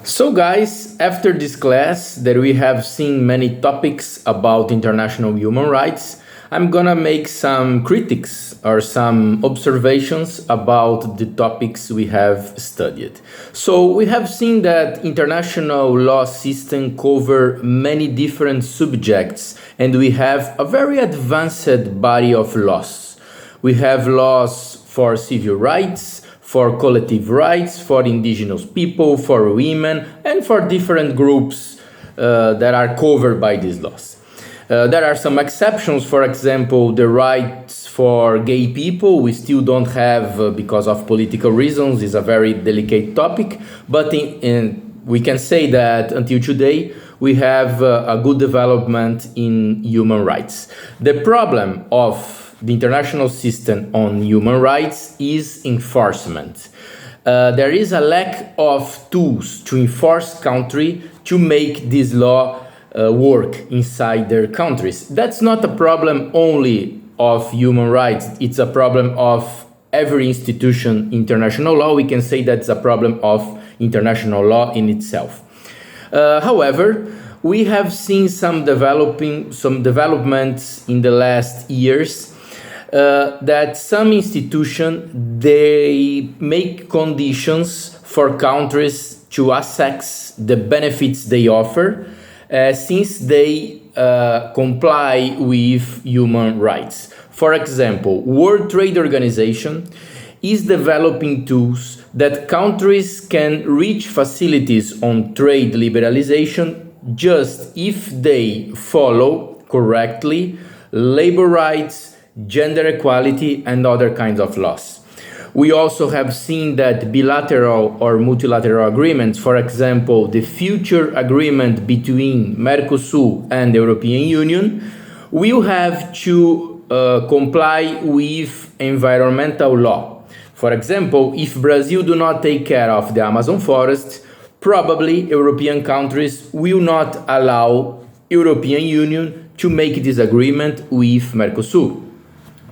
So, guys, after this class that we have seen many topics about international human rights, I'm gonna make some critiques or some observations about the topics we have studied. So, we have seen that international law system cover many different subjects, and we have a very advanced body of laws. We have laws for civil rights, for collective rights, for indigenous people, for women, and for different groups that are covered by these laws. There are some exceptions, for example, the rights for gay people, we still don't have because of political reasons. It's a very delicate topic, but we can say that until today, we have a good development in human rights. The problem of the international system on human rights is enforcement. There is a lack of tools to enforce country to make this law work inside their countries. That's not a problem only of human rights, it's a problem of every institution, international law. We can say that's a problem of international law in itself. However, we have seen some developments in the last years that some institutions, they make conditions for countries to access the benefits they offer since they comply with human rights. For example, World Trade Organization is developing tools that countries can reach facilities on trade liberalization just if they follow correctly labor rights, gender equality, and other kinds of laws. We also have seen that bilateral or multilateral agreements, for example, the future agreement between Mercosur and the European Union, will have to comply with environmental law. For example, if Brazil do not take care of the Amazon forest, probably European countries will not allow European Union to make this agreement with Mercosur.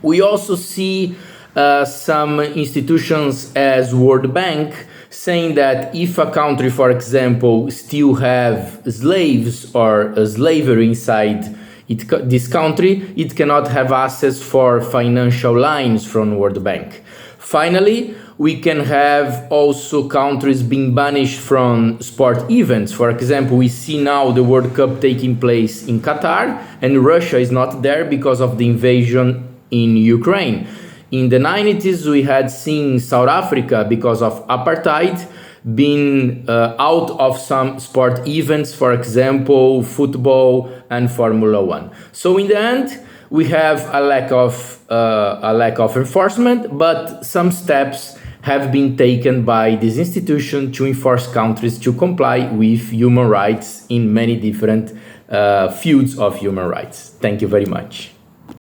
We also see some institutions as World Bank saying that if a country, for example, still have slaves or slavery inside this country, it cannot have access for financial lines from World Bank. Finally, we can have also countries being banished from sport events. For example, we see now the World Cup taking place in Qatar, and Russia is not there because of the invasion in Ukraine. In the 90s, we had seen South Africa, because of apartheid, being out of some sport events, for example, football and Formula One. So in the end, we have a lack of enforcement, but some steps have been taken by this institution to enforce countries to comply with human rights in many different fields of human rights. Thank you very much.